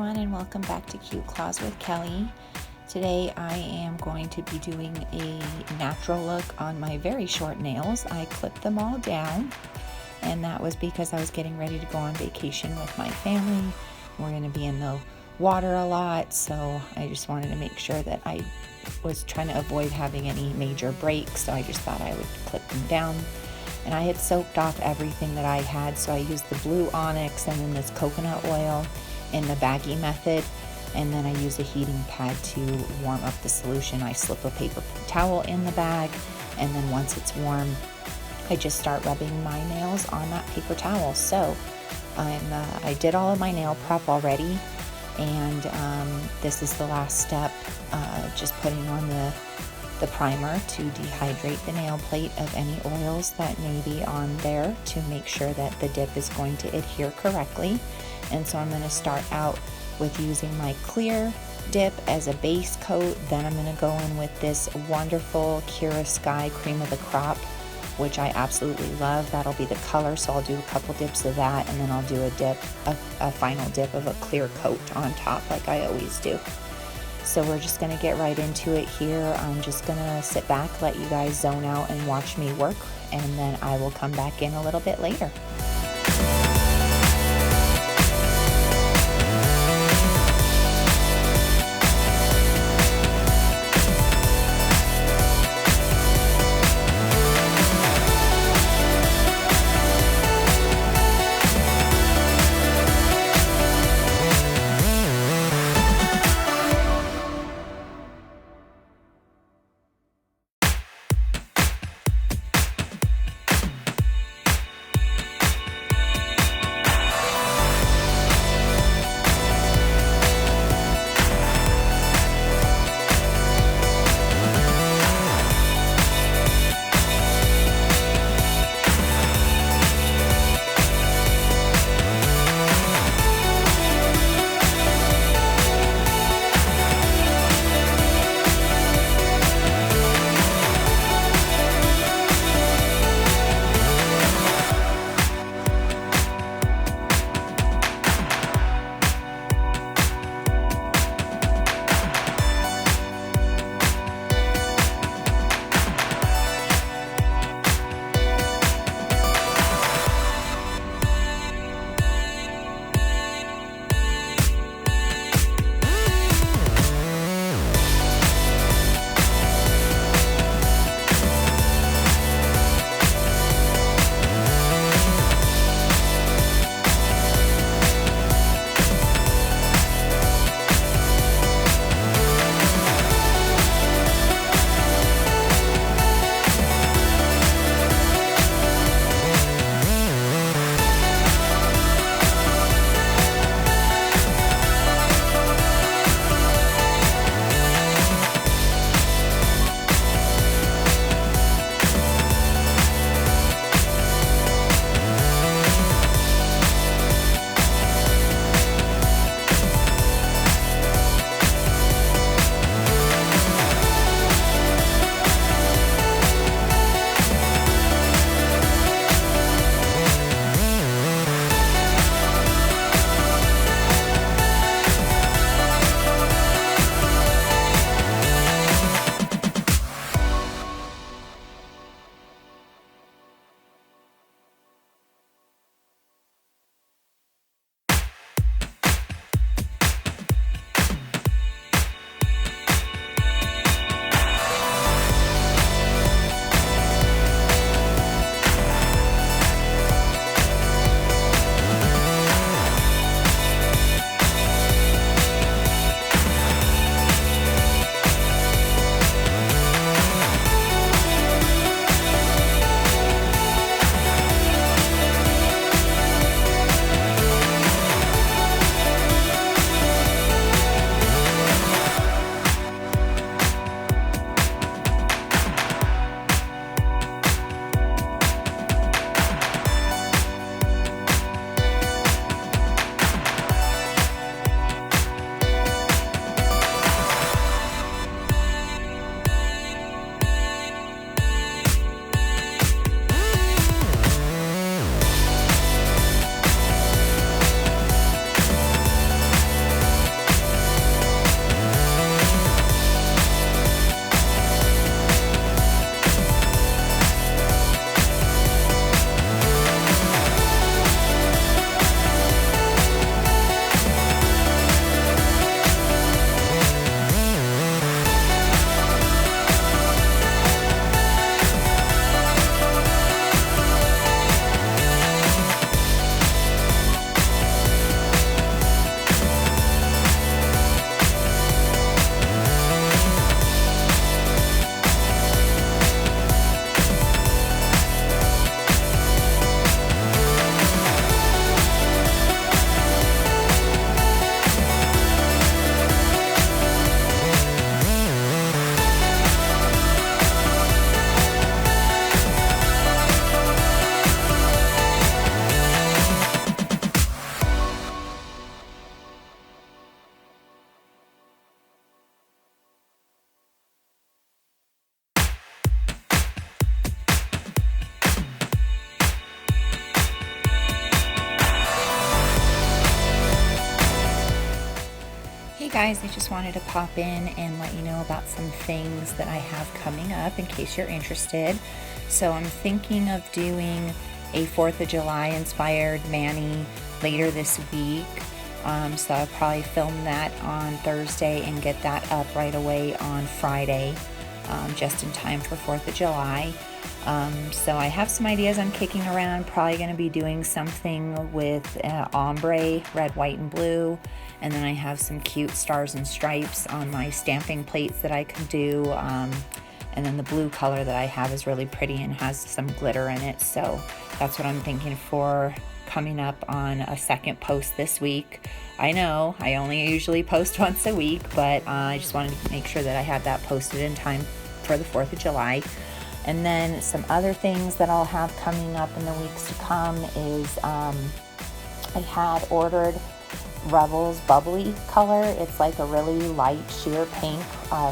everyone, and welcome back to Cute Claws with Kelly. Today I am going to be doing a natural look on my very short nails. I clipped them all down, and that was because I was getting ready to go on vacation with my family. We're going to be in the water a lot, so I just wanted to make sure that I was trying to avoid having any major breaks, so I just thought I would clip them down. And I had soaked off everything that I had, so I used the blue onyx and then this coconut oil in the baggy method, and then I use a heating pad to warm up the solution. I slip a paper towel in the bag, and then once it's warm, I just start rubbing my nails on that paper towel. So I did all of my nail prep already, and this is the last step, just putting on the primer to dehydrate the nail plate of any oils that may be on there to make sure that the dip is going to adhere correctly. And so I'm going to start out with using my clear dip as a base coat. Then I'm going to go in with this wonderful Kiara Sky cream of the crop, which I absolutely love. That'll be the color, so I'll do a couple dips of that, and then I'll do a final dip of a clear coat on top like I always do. So we're just going to get right into it here. I'm just going to sit back, let you guys zone out and watch me work, and then I will come back in a little bit later. guys, I just wanted to pop in and let you know about some things that I have coming up in case you're interested. So I'm thinking of doing a 4th of July inspired mani later this week. So I'll probably film that on Thursday and get that up right away on Friday, just in time for 4th of July. So I have some ideas I'm kicking around. Probably going to be doing something with ombre, red, white, and blue. And then I have some cute stars and stripes on my stamping plates that I can do. And then the blue color that I have is really pretty and has some glitter in it. So that's what I'm thinking for coming up on a second post this week. I know I only usually post once a week, but I just wanted to make sure that I had that posted in time for the 4th of July. And then some other things that I'll have coming up in the weeks to come is I had ordered Revel's bubbly color. It's like a really light sheer pink,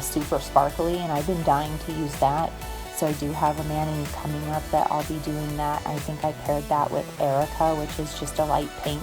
super sparkly, and I've been dying to use that. So I do have a mani coming up that I'll be doing that. I think I paired that with Erica, which is just a light pink.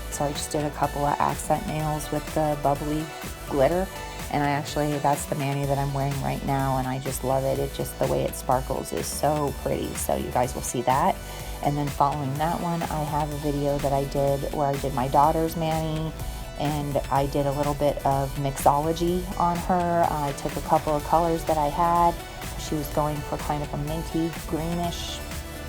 So I just did a couple of accent nails with the bubbly glitter. And that's the mani that I'm wearing right now, and I just love it. It just, the way it sparkles is so pretty. So you guys will see that. And then following that one, I have a video that I did where I did my daughter's mani, and I did a little bit of mixology on her. I took a couple of colors that I had. She was going for kind of a minty, greenish,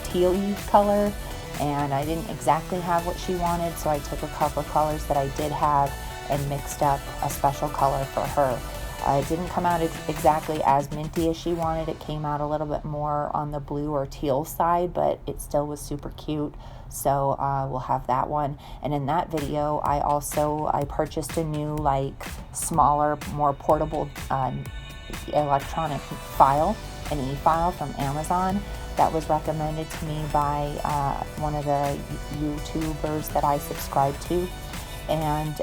tealy color, and I didn't exactly have what she wanted, so I took a couple of colors that I did have and mixed up a special color for her. It didn't come out exactly as minty as she wanted. It came out a little bit more on the blue or teal side, but it still was super cute. So we'll have that one. And in that video, I purchased a new, like, smaller, more portable electronic file, an e-file from Amazon that was recommended to me by one of the YouTubers that I subscribe to. And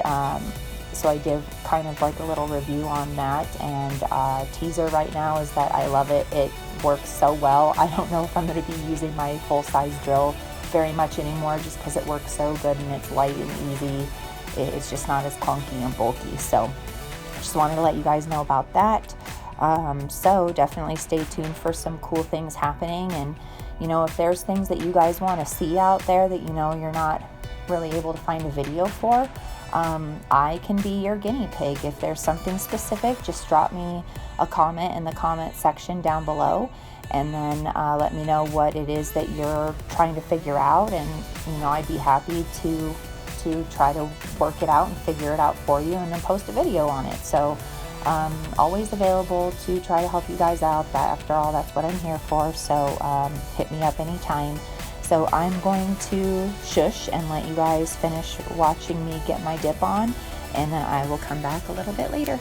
so I did kind of like a little review on that, and teaser right now is that I love it. It works so well. I don't know if I'm going to be using my full-size drill very much anymore, just because it works so good and it's light and easy. It's just not as clunky and bulky. So just wanted to let you guys know about that. So definitely stay tuned for some cool things happening. And if there's things that you guys want to see out there that you're not really able to find a video for, I can be your guinea pig. If there's something specific, just drop me a comment in the comment section down below, and then let me know what it is that you're trying to figure out, and I'd be happy to try to work it out and figure it out for you, and then post a video on it. So always available to try to help you guys out. After all, that's what I'm here for. So hit me up anytime. So I'm going to shush and let you guys finish watching me get my dip on, and then I will come back a little bit later.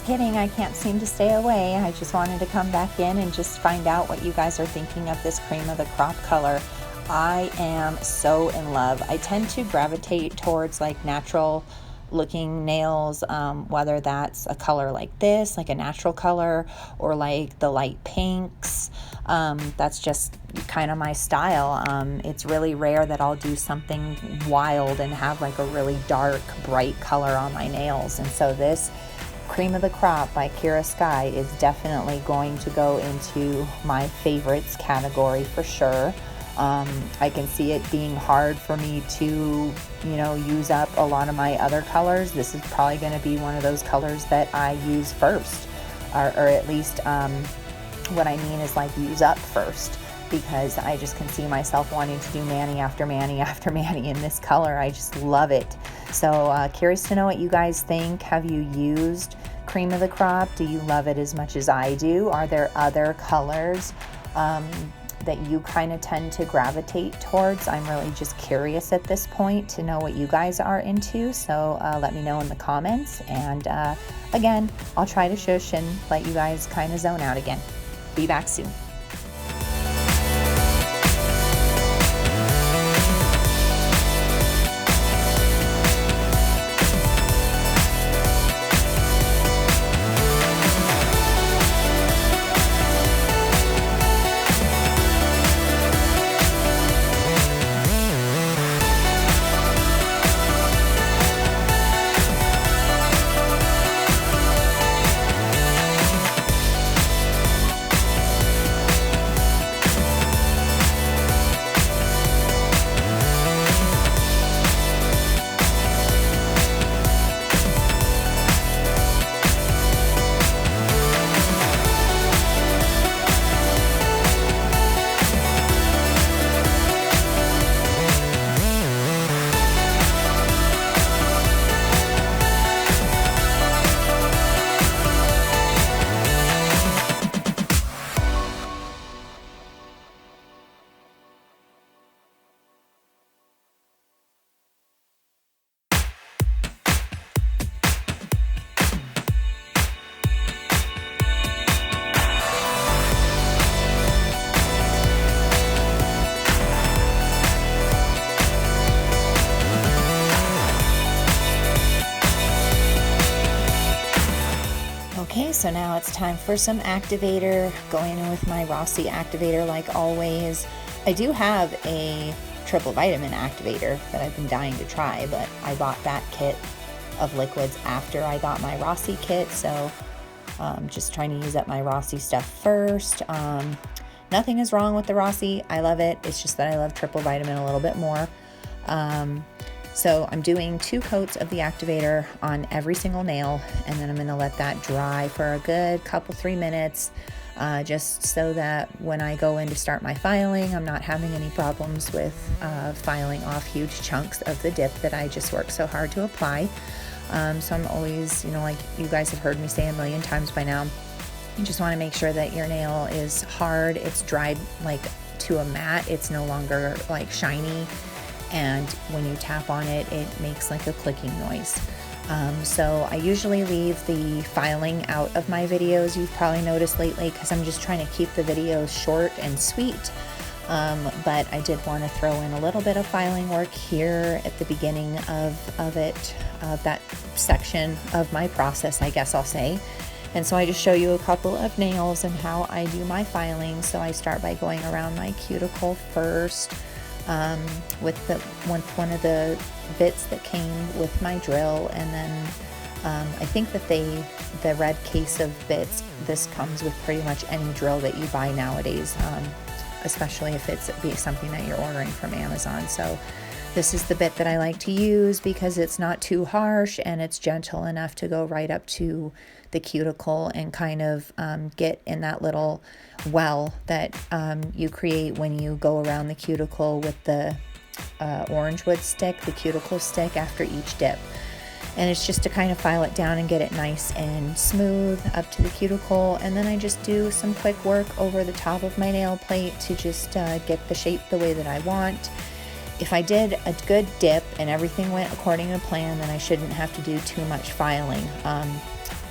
Kidding, I can't seem to stay away. I just wanted to come back in and just find out what you guys are thinking of this cream of the crop color. I am so in love. I tend to gravitate towards like natural looking nails, whether that's a color like this, like a natural color, or like the light pinks. That's just kind of my style. It's really rare that I'll do something wild and have like a really dark, bright color on my nails. And so this Cream of the Crop by Kiara Sky is definitely going to go into my favorites category for sure. I can see it being hard for me to, use up a lot of my other colors. This is probably going to be one of those colors that I use first, or at least what I mean is like use up first, because I just can see myself wanting to do mani after mani after mani in this color. I just love it. So curious to know what you guys think. Have you used Cream of the Crop? Do you love it as much as I do? Are there other colors that you kind of tend to gravitate towards. I'm really just curious at this point to know what you guys are into, so let me know in the comments. And again, I'll try to shush and let you guys kind of zone out again. Be back soon. Okay, so now it's time for some activator. Going in with my Rossi activator like always. I do have a triple vitamin activator that I've been dying to try, but I bought that kit of liquids after I got my Rossi kit, so just trying to use up my Rossi stuff first. Nothing is wrong with the Rossi. I love it. It's just that I love triple vitamin a little bit more. So I'm doing 2 coats of the activator on every single nail, and then I'm going to let that dry for a good couple 3 minutes, just so that when I go in to start my filing, I'm not having any problems with filing off huge chunks of the dip that I just worked so hard to apply. So I'm always, like you guys have heard me say a million times by now, you just want to make sure that your nail is hard, it's dried like to a matte, it's no longer like shiny, and when you tap on it, it makes like a clicking noise. So I usually leave the filing out of my videos. You've probably noticed lately, because I'm just trying to keep the videos short and sweet. But I did want to throw in a little bit of filing work here at the beginning of that section of my process, I guess I'll say. And so I just show you a couple of nails and how I do my filing. So I start by going around my cuticle first, with one of the bits that came with my drill, and then I think that the red case of bits, this comes with pretty much any drill that you buy nowadays, especially if it's something that you're ordering from Amazon. So this is the bit that I like to use because it's not too harsh and it's gentle enough to go right up to the cuticle and kind of get in that little well that you create when you go around the cuticle with the orange wood stick, the cuticle stick, after each dip. And it's just to kind of file it down and get it nice and smooth up to the cuticle. And then I just do some quick work over the top of my nail plate to just get the shape the way that I want. If I did a good dip and everything went according to plan, then I shouldn't have to do too much filing.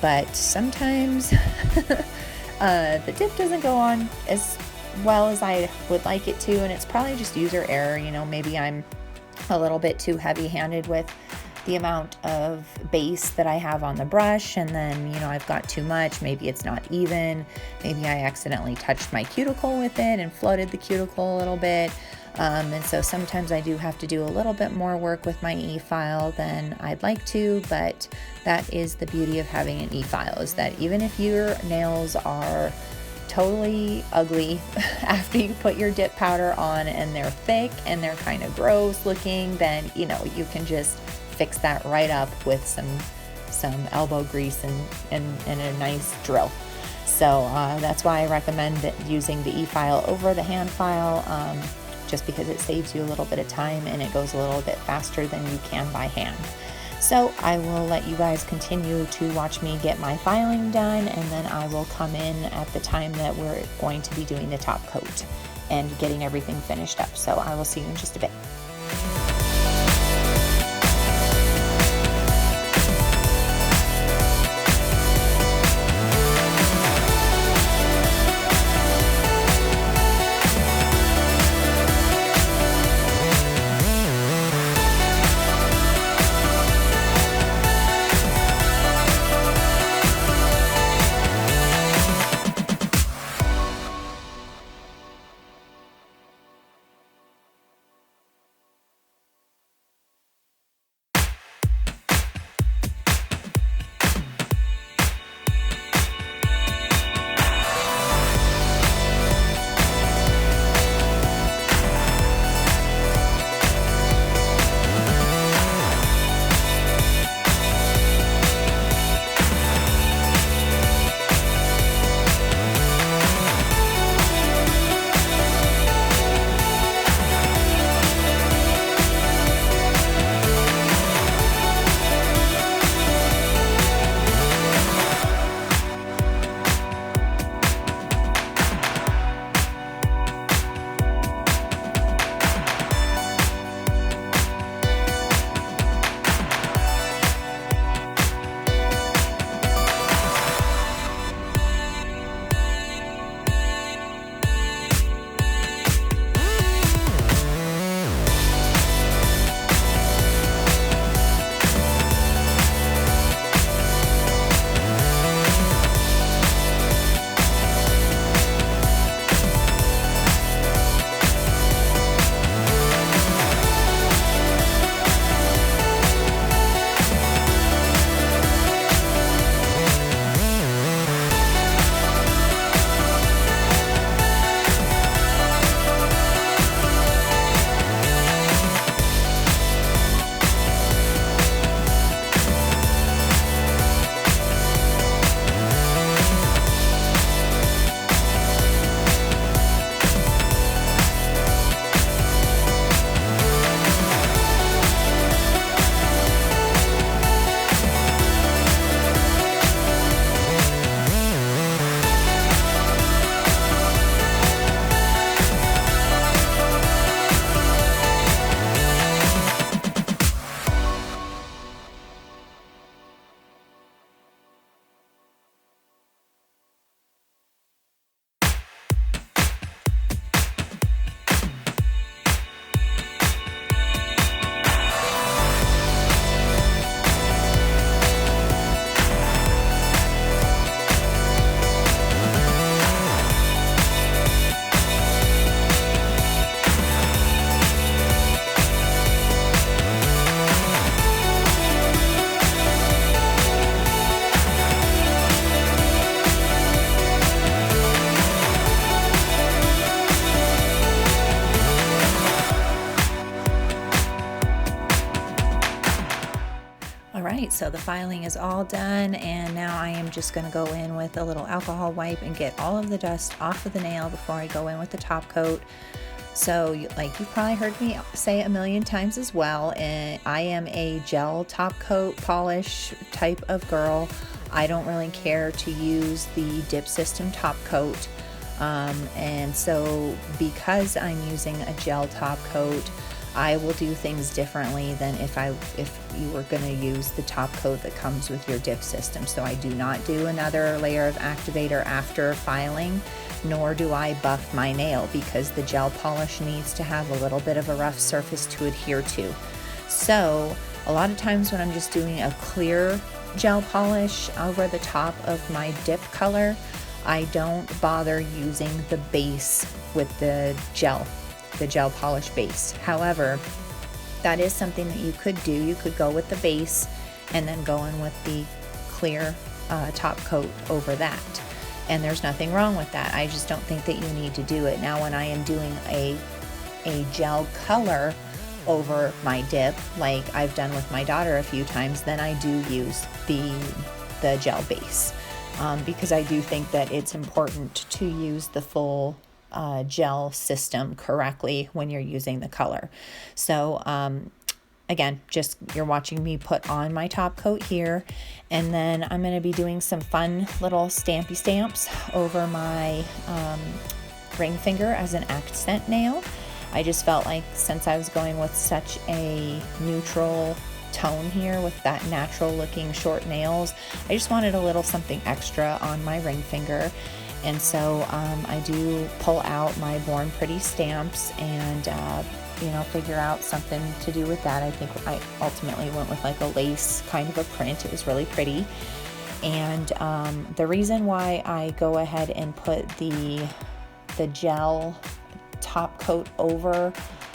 But sometimes the dip doesn't go on as well as I would like it to, and it's probably just user error. Maybe I'm a little bit too heavy-handed with the amount of base that I have on the brush, and then I've got too much. Maybe it's not even. Maybe I accidentally touched my cuticle with it and floated the cuticle a little bit. And so sometimes I do have to do a little bit more work with my e-file than I'd like to, but that is the beauty of having an e-file, is that even if your nails are totally ugly after you put your dip powder on and they're thick and they're kind of gross looking, then you can just fix that right up with some elbow grease and a nice drill. So that's why I recommend using the e-file over the hand file, just because it saves you a little bit of time and it goes a little bit faster than you can by hand. So I will let you guys continue to watch me get my filing done, and then I will come in at the time that we're going to be doing the top coat. and getting everything finished up. So I will see you in just a bit. Alright, so the filing is all done, and now I am just going to go in with a little alcohol wipe and get all of the dust off of the nail before I go in with the top coat. So like you've probably heard me say a million times as well, and I am a gel top coat polish type of girl. I don't really care to use the dip system top coat, and so because I'm using a gel top coat, I will do things differently than if you were going to use the top coat that comes with your dip system. So I do not do another layer of activator after filing, nor do I buff my nail, because the gel polish needs to have a little bit of a rough surface to adhere to. So a lot of times when I'm just doing a clear gel polish over the top of my dip color, I don't bother using the base with the gel polish base. However, that is something that you could do. You could go with the base and then go in with the clear top coat over that. And there's nothing wrong with that. I just don't think that you need to do it. Now when I am doing a gel color over my dip, like I've done with my daughter a few times, then I do use the gel base, because I do think that it's important to use the full gel system correctly when you're using the color. So again, just you're watching me put on my top coat here, and then I'm going to be doing some fun little stampy stamps over my ring finger as an accent nail. I just felt like since I was going with such a neutral tone here with that natural looking short nails, I just wanted a little something extra on my ring finger. And so I do pull out my Born Pretty stamps and figure out something to do with that. I think I ultimately went with like a lace kind of a print. It was really pretty. And the reason why I go ahead and put the gel top coat over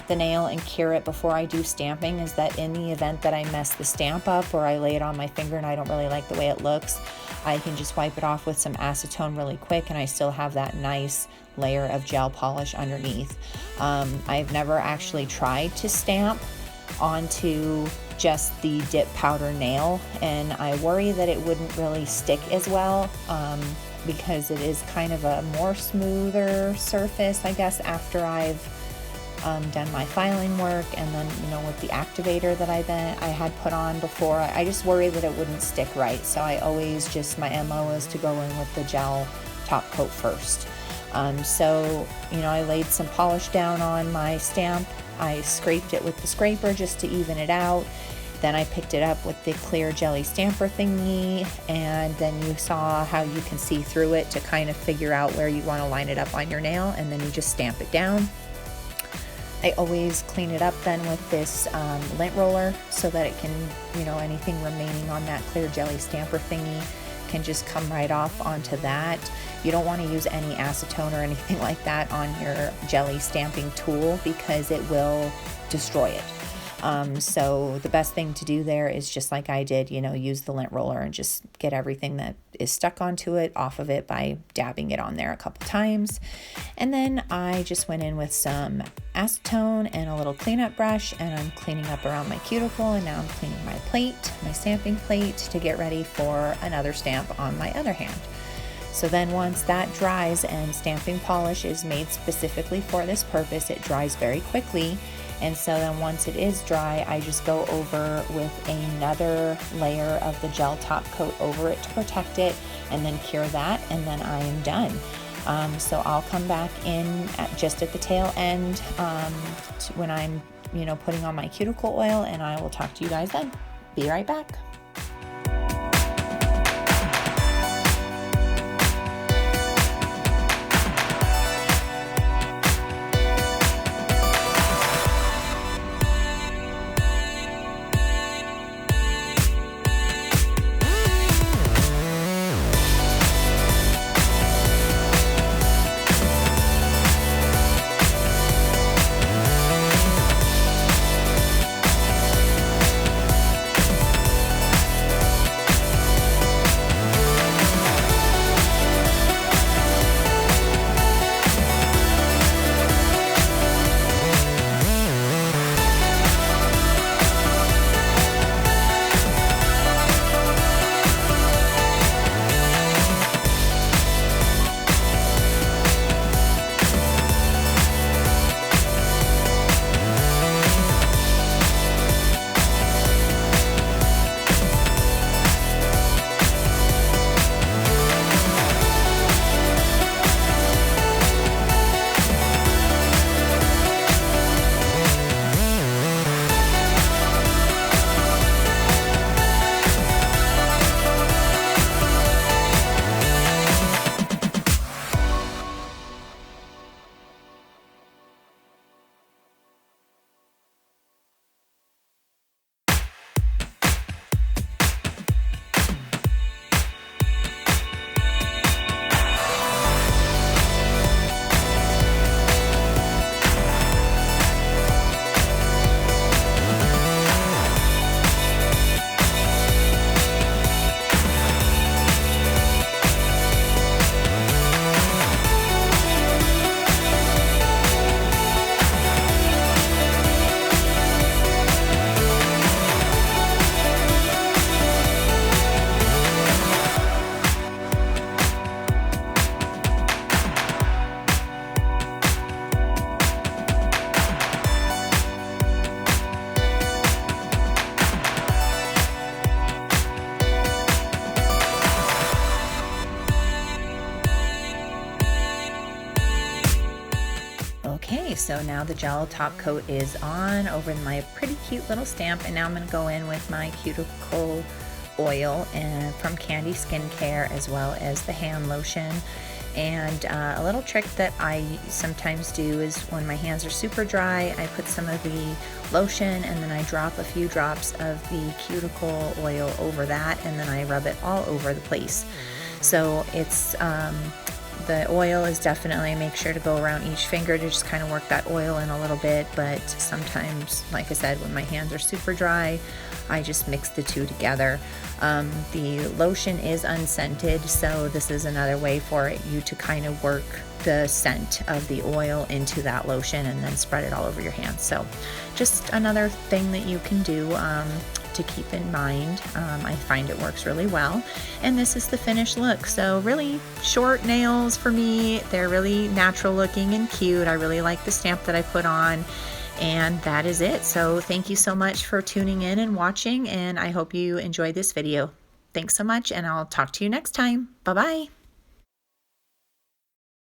the nail and cure it before I do stamping is that in the event that I mess the stamp up or I lay it on my finger and I don't really like the way it looks, I can just wipe it off with some acetone really quick and I still have that nice layer of gel polish underneath. I've never actually tried to stamp onto just the dip powder nail, and I worry that it wouldn't really stick as well because it is kind of a more smoother surface, I guess, after I've done my filing work, and then with the activator that I had put on before, I just worry that it wouldn't stick right. So I always just, my MO is to go in with the gel top coat first. So I laid some polish down on my stamp. I scraped it with the scraper just to even it out. Then I picked it up with the clear jelly stamper thingy, and then you saw how you can see through it to kind of figure out where you want to line it up on your nail, and then you just stamp it down. I always clean it up then with this lint roller so that it can, anything remaining on that clear jelly stamper thingy can just come right off onto that. You don't want to use any acetone or anything like that on your jelly stamping tool because it will destroy it. So the best thing to do there is just like I did, use the lint roller and just get everything that is stuck onto it off of it by dabbing it on there a couple times. And then I just went in with some acetone and a little cleanup brush, and I'm cleaning up around my cuticle, and now I'm cleaning my plate, my stamping plate, to get ready for another stamp on my other hand. So then once that dries, and stamping polish is made specifically for this purpose, it dries very quickly. And so then once it is dry, I just go over with another layer of the gel top coat over it to protect it, and then cure that, and then I am done. So I'll come back in just at the tail end when I'm, putting on my cuticle oil, and I will talk to you guys then. Be right back. so now the gel top coat is on over my pretty cute little stamp, and now I'm going to go in with my cuticle oil and from Candi Skincare, as well as the hand lotion. And a little trick that I sometimes do is when my hands are super dry, I put some of the lotion and then I drop a few drops of the cuticle oil over that, and then I rub it all over the place. So it's the oil is definitely, make sure to go around each finger to just kind of work that oil in a little bit, but sometimes, like I said, when my hands are super dry, I just mix the two together. The lotion is unscented, so this is another way for you to kind of work the scent of the oil into that lotion and then spread it all over your hands. So just another thing that you can do to keep in mind. I find it works really well. And this is the finished look. So really short nails for me. They're really natural looking and cute. I really like the stamp that I put on. And that is it. So thank you so much for tuning in and watching, and I hope you enjoyed this video. Thanks so much, and I'll talk to you next time. Bye-bye.